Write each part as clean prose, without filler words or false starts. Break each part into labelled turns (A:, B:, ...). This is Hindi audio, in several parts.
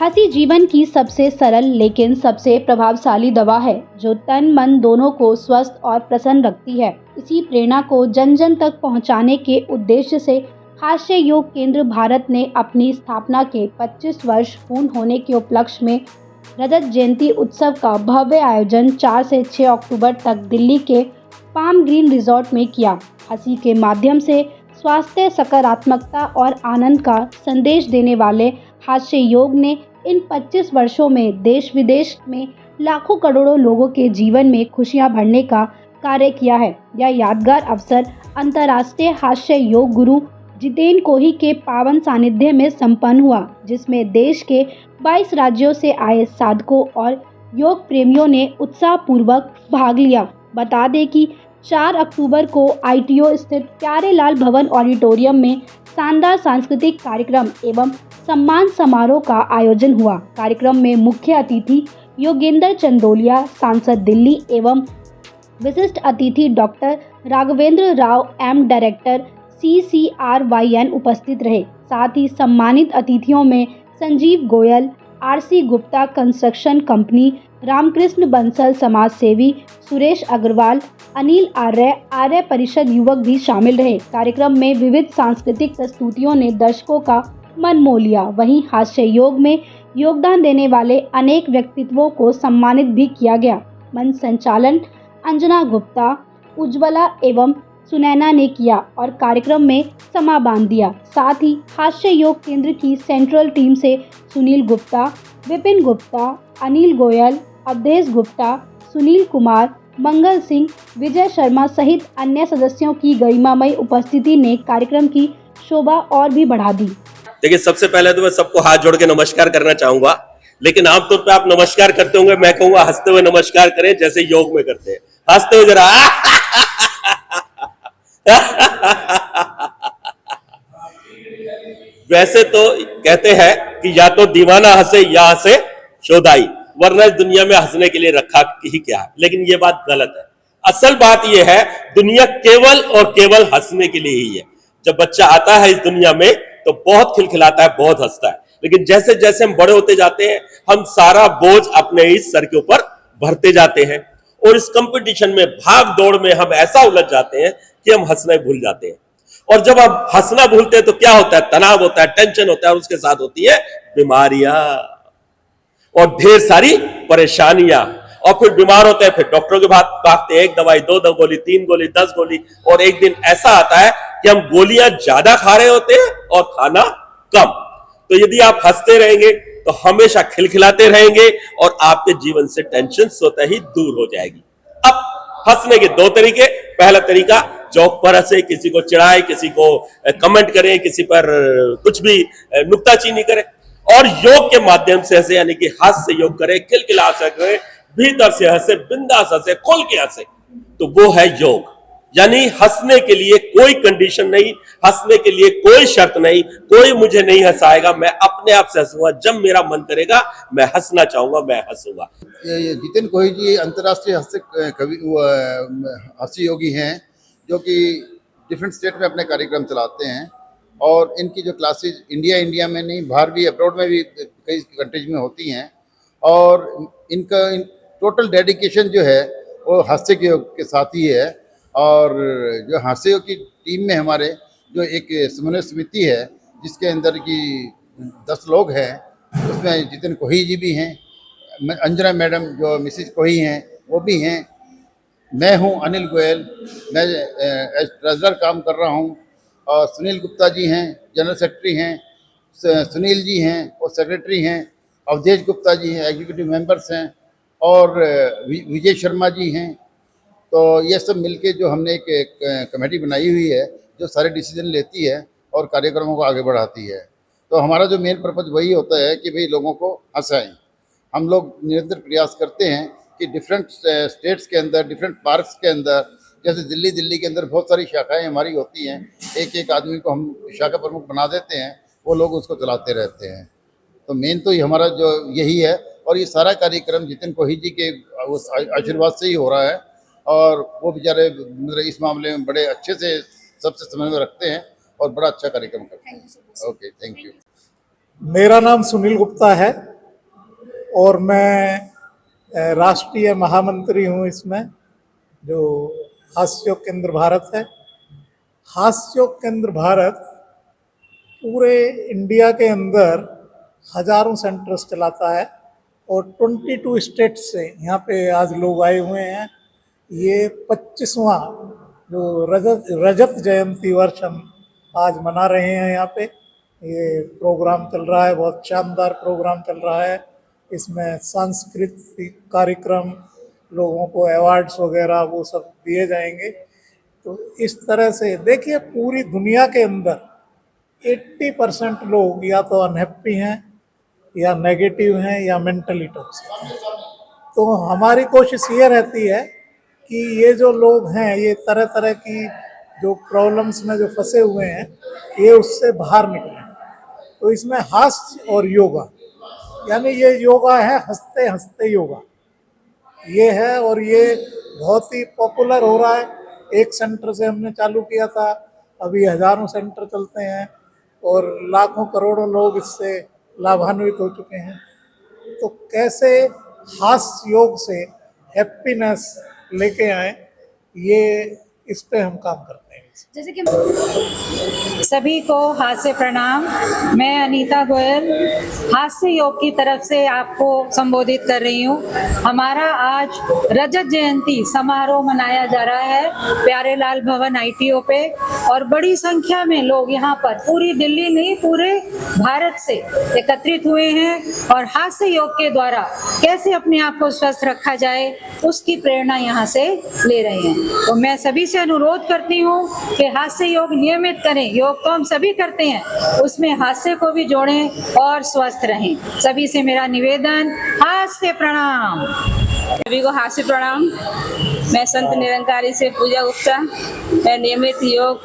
A: हंसी जीवन की सबसे सरल लेकिन सबसे प्रभावशाली दवा है जो तन मन दोनों को स्वस्थ और प्रसन्न रखती है। इसी प्रेरणा को जन जन तक पहुंचाने के उद्देश्य से हास्य योग केंद्र भारत ने अपनी स्थापना के 25 वर्ष पूर्ण होने के उपलक्ष्य में रजत जयंती उत्सव का भव्य आयोजन 4 से 6 अक्टूबर तक दिल्ली के पाम ग्रीन रिजॉर्ट में किया। हंसी के माध्यम से स्वास्थ्य, सकारात्मकता और आनंद का संदेश देने वाले हास्य योग ने इन 25 वर्षों में देश विदेश में लाखों करोड़ों लोगों के जीवन में खुशियां भरने का कार्य किया है। यह यादगार अवसर अंतर्राष्ट्रीय हास्य योग गुरु जितेन कोही के पावन सानिध्य में संपन्न हुआ, जिसमें देश के 22 राज्यों से आए साधकों और योग प्रेमियों ने उत्साहपूर्वक भाग लिया। बता दें कि 4 अक्टूबर को ITO स्थित प्यारेलाल भवन ऑडिटोरियम में शानदार सांस्कृतिक कार्यक्रम एवं सम्मान समारोह का आयोजन हुआ। कार्यक्रम में मुख्य अतिथि योगेंद्र चंदोलिया, सांसद दिल्ली एवं विशिष्ट अतिथि doctor Raghavendra Rao M, director CCRYN उपस्थित रहे। साथ ही सम्मानित अतिथियों में Sanjeev Goyal, RC Gupta construction company, Ramakrishna Bansal समाज सेवी, सुरेश अग्रवाल, अनिल आर्य परिषद युवक भी शामिल रहे। कार्यक्रम में विविध सांस्कृतिक प्रस्तुतियों ने दर्शकों का मन मोह लिया। वहीं हास्य योग में योगदान देने वाले अनेक व्यक्तित्वों को सम्मानित भी किया गया। मंच संचालन अंजना गुप्ता, उज्ज्वला एवं सुनैना ने किया और कार्यक्रम में समा बांध दिया। साथ ही हास्य योग केंद्र की सेंट्रल टीम से सुनील गुप्ता, विपिन गुप्ता, अनिल गोयल, अवधेश गुप्ता, सुनील कुमार, मंगल सिंह, विजय शर्मा सहित अन्य सदस्यों की गरिमामय उपस्थिति ने कार्यक्रम की शोभा और भी बढ़ा दी।
B: देखिए, सबसे पहले तो मैं सबको हाथ जोड़ के नमस्कार करना चाहूंगा, लेकिन आमतौर पे आप नमस्कार करते होंगे, मैं कहूंगा हंसते हुए नमस्कार करें जैसे योग में करते हैं। हंसते हुए जरा वैसे तो कहते हैं कि या तो दीवाना हंसे या हंसे शोधाई, वरना इस दुनिया में हंसने के लिए रखा ही क्या है। लेकिन ये बात गलत है। असल बात यह है, दुनिया केवल और केवल हंसने के लिए ही है। जब बच्चा आता है इस दुनिया में तो बहुत खिलखिलाता है, बहुत हंसता है, लेकिन जैसे जैसे हम बड़े होते जाते हैं हम सारा बोझ अपने इस सर के ऊपर भरते जाते हैं और इस कंपटीशन में, भाग दौड़ में हम ऐसा उलझ जाते हैं कि हम हंसना भूल जाते हैं। और जब हम हंसना भूलते हैं तो क्या होता है? तनाव होता है, टेंशन होता है और उसके साथ होती है बीमारियां और ढेर सारी परेशानियां। और फिर बीमार होते हैं, फिर डॉक्टरों के पास भागते हैं, 1 दवाई, 2 गोली, 3 गोली, 10 गोली, और एक दिन ऐसा आता है कि हम गोलियां ज्यादा खा रहे होते हैं और खाना कम। तो यदि आप हंसते रहेंगे तो हमेशा खिलखिलाते रहेंगे और आपके जीवन से टेंशन स्वतः ही दूर हो जाएगी। अब हंसने के 2 तरीके। पहला तरीका, जोक पर हंसे, किसी को चिढ़ाए, किसी को कमेंट करें, किसी पर कुछ भी नुक्ताचीनी करें, और योग के माध्यम से हंसे, यानी कि हास्य योग करें, खिलखिला सके, भीतर से हंसे, बिंदास हंसे, खोल के हंसे, तो वो है योग। यानी हंसने के लिए कोई कंडीशन नहीं, हंसने के लिए कोई शर्त नहीं, कोई मुझे नहीं हंसाएगा, मैं अपने आप से हंसूंगा। जब मेरा मन करेगा मैं हंसना चाहूंगा, मैं हंसूंगा।
C: जितेन कोही जी अंतर्राष्ट्रीय हास्य योगी हैं, जो कि डिफरेंट स्टेट में अपने कार्यक्रम चलाते हैं, और इनकी जो क्लासेस इंडिया में नहीं, बाहर भी, अब्रॉड में भी कई कंट्रीज में होती हैं। और इनका टोटल डेडिकेशन जो है वो हास्य के योग के साथ ही है। और जो हास्य योग की टीम में हमारे जो एक समन्वय समिति है, जिसके अंदर की 10 लोग हैं, उसमें जितेन कोही जी भी हैं, अंजना मैडम जो मिसिज कोही हैं वो भी हैं, मैं हूं अनिल गोयल, मैं एज ट्रेजरर काम कर रहा हूं, और सुनील गुप्ता जी हैं, जनरल सेक्रेटरी हैं, सुनील जी हैं वो सेक्रेटरी हैं, अवधेश गुप्ता जी हैं, एग्जीक्यूटिव मेंबर्स हैं, और विजय शर्मा जी हैं। तो ये सब मिलके जो हमने एक कमेटी बनाई हुई है जो सारे डिसीजन लेती है और कार्यक्रमों को आगे बढ़ाती है। तो हमारा जो मेन पर्पज़ वही होता है कि भाई लोगों को हंसाएं। हम लोग निरंतर प्रयास करते हैं कि डिफरेंट स्टेट्स के अंदर, डिफरेंट पार्क्स के अंदर, जैसे दिल्ली के अंदर बहुत सारी शाखाएं हमारी होती हैं, एक आदमी को हम शाखा प्रमुख बना देते हैं, वो लोग उसको चलाते रहते हैं। तो मेन तो हमारा जो यही है, और ये सारा कार्यक्रम जितेन कोही जी के उस आशीर्वाद से ही हो रहा है, और वो बेचारे इस मामले में बड़े अच्छे से सबसे समन्वय रखते हैं और बड़ा अच्छा कार्यक्रम करते हैं। Okay, thank you.
D: मेरा नाम सुनील गुप्ता है और मैं राष्ट्रीय महामंत्री हूँ इसमें, जो हास्योग केंद्र भारत है। हास्योग केंद्र भारत पूरे इंडिया के अंदर हजारों सेंटर्स चलाता है और 22 स्टेट से यहाँ पे आज लोग आए हुए हैं। ये 25वां जो रजत जयंती वर्ष हम आज मना रहे हैं। यहाँ पे ये प्रोग्राम चल रहा है, बहुत शानदार प्रोग्राम चल रहा है। इसमें सांस्कृतिक कार्यक्रम, लोगों को अवार्ड्स वगैरह वो सब दिए जाएंगे। तो इस तरह से देखिए, पूरी दुनिया के अंदर 80% लोग या तो अनहैप्पी हैं या नेगेटिव हैं या मेंटली टॉक्सिक हैं। तो हमारी कोशिश ये रहती है कि ये जो लोग हैं, ये तरह तरह की जो प्रॉब्लम्स में जो फंसे हुए हैं, ये उससे बाहर निकलें। तो इसमें हास्य और योगा, यानी ये योगा है, हंसते हंसते योगा ये है। और ये बहुत ही पॉपुलर हो रहा है। एक सेंटर से हमने चालू किया था, अभी हजारों सेंटर चलते हैं और लाखों करोड़ों लोग इससे लाभान्वित हो चुके हैं। तो कैसे हास्य योग से हैप्पीनेस लेके आए, ये इस पे हम काम करते हैं।
E: जैसे कि सभी को हास्य प्रणाम। मैं अनीता गोयल हास्य योग की तरफ से आपको संबोधित कर रही हूँ। हमारा आज रजत जयंती समारोह मनाया जा रहा है प्यारेलाल भवन ITO पे, और बड़ी संख्या में लोग यहाँ पर पूरी दिल्ली नहीं पूरे भारत से एकत्रित हुए हैं और हास्य योग के द्वारा कैसे अपने आप को स्वस्थ रखा जाए उसकी प्रेरणा यहाँ से ले रहे हैं। तो मैं सभी से अनुरोध करती हूँ कि हास्य योग नियमित करें। योग तो हम सभी करते हैं, उसमें हास्य को भी जोड़ें और स्वस्थ रहें। सभी से मेरा निवेदन, हास्य प्रणाम।
F: सभी को हास्य प्रणाम। मैं संत निरंकारी से पूजा गुप्ता। मैं नियमित योग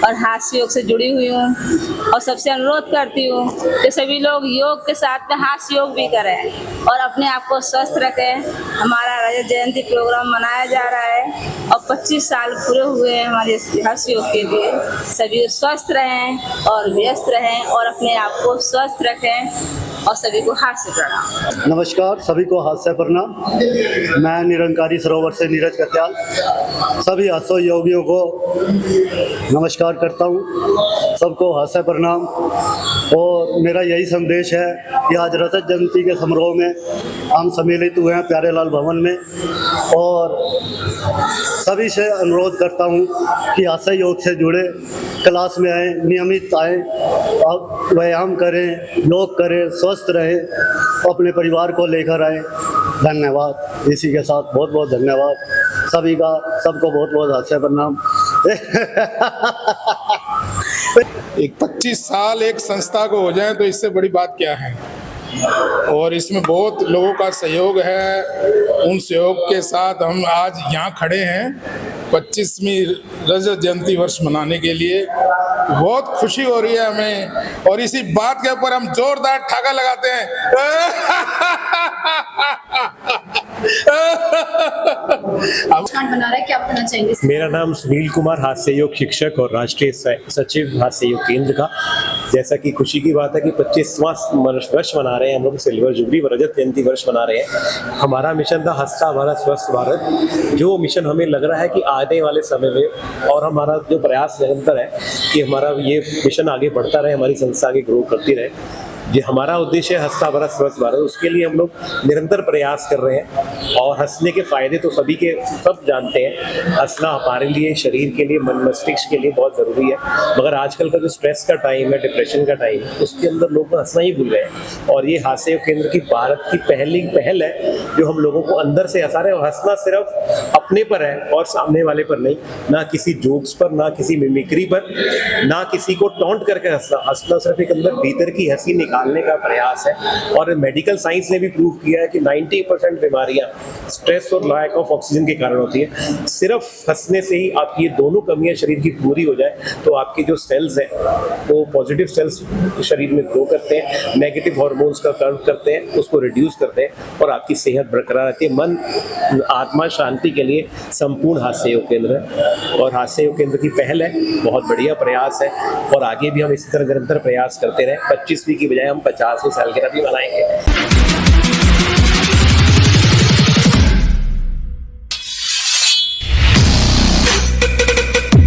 F: और हास्य योग से जुड़ी हुई हूँ और सबसे अनुरोध करती हूँ कि सभी लोग योग के साथ में हास्य योग भी करें और अपने आप को स्वस्थ रखें। हमारा रजत जयंती प्रोग्राम मनाया जा रहा है और 25 साल पूरे हुए हैं हमारे हास्य योग के लिए। सभी स्वस्थ रहें और व्यस्त रहें और अपने आप को स्वस्थ रखें और सभी को हास्य प्रणाम।
G: नमस्कार, सभी को हास्य प्रणाम। मैं निरंकारी सरोवर से नीरज कत्याल सभी हास्य योगियों को नमस्कार करता हूँ। सबको हास्य प्रणाम। और मेरा यही संदेश है कि आज रजत जयंती के समारोह में हम सम्मिलित हुए हैं प्यारेलाल भवन में, और सभी से अनुरोध करता हूँ कि हास्य योग से जुड़े क्लास में आएँ, नियमित आएँ, व्यायाम करें, योग करें, स्वस्थ रहें, अपने परिवार को लेकर आएँ। धन्यवाद। इसी के साथ बहुत बहुत धन्यवाद सभी का। सबको बहुत बहुत हास्य प्रणाम।
H: एक 25 साल एक संस्था को हो जाए तो इससे बड़ी बात क्या है। और इसमें बहुत लोगों का सहयोग है। उन सहयोग के साथ हम आज यहाँ खड़े हैं 25वीं रजत जयंती वर्ष मनाने के लिए। बहुत खुशी हो रही है हमें और इसी बात के ऊपर हम जोरदार ठाका लगाते हैं।
E: बना रहा है, क्या कहना चाहेंगे?
I: मेरा नाम सुनील कुमार, हास्य योग शिक्षक और राष्ट्रीय सचिव हास्य योग केंद्र का। जैसा कि खुशी की बात है कि 25वां वर्ष मना रहे हैं हम लोग, सिल्वर जुबली रजत जयंती वर्ष मना रहे हैं। हमारा मिशन था हंसता भारत स्वस्थ भारत, जो मिशन हमें लग रहा है कि आने वाले समय में, और हमारा जो प्रयास निरंतर है कि हमारा ये मिशन आगे बढ़ता रहे, हमारी संस्था आगे ग्रो करती रहे। ये हमारा उद्देश्य है हंसता भारत स्वस्थ भारत। उसके लिए हम लोग निरंतर प्रयास कर रहे हैं और हंसने के फायदे तो सभी के सब जानते हैं। हंसना हमारे लिए, शरीर के लिए, मन मस्तिष्क के लिए बहुत ज़रूरी है। मगर आजकल का जो स्ट्रेस का टाइम है, डिप्रेशन का टाइम है, उसके अंदर लोग हंसना ही भूल गए हैं। और ये हास्य योग केंद्र की भारत की पहल है जो हम लोगों को अंदर से हंसा रहे हैं। और हंसना सिर्फ अपने पर है और सामने वाले पर नहीं, ना किसी जोक्स पर, ना किसी मिमिक्री पर, ना किसी को टॉन्ट करके हंसना। हंसना सिर्फ एक अंदर भीतर की हंसी निकालने का प्रयास है। और मेडिकल साइंस ने भी प्रूव किया है कि 90% बीमारियां स्ट्रेस और लैक ऑफ ऑक्सीजन के कारण होती है। सिर्फ हंसने से ही आपकी ये दोनों कमियां शरीर की पूरी हो जाए तो आपके जो सेल्स हैं वो पॉजिटिव सेल्स शरीर में ग्रो करते हैं, नेगेटिव हार्मोन्स का कर्व करते हैं, उसको रिड्यूस करते हैं और आपकी सेहत बरकरार रहती है। मन आत्मा शांति के लिए संपूर्ण हास्य योग केंद्र है और हास्य योग केंद्र की पहल है। बहुत बढ़िया प्रयास है और आगे भी हम इसी तरह निरंतर प्रयास करते रहे। 25वीं की बजाय हम 50वें साल के भी मनाएंगे।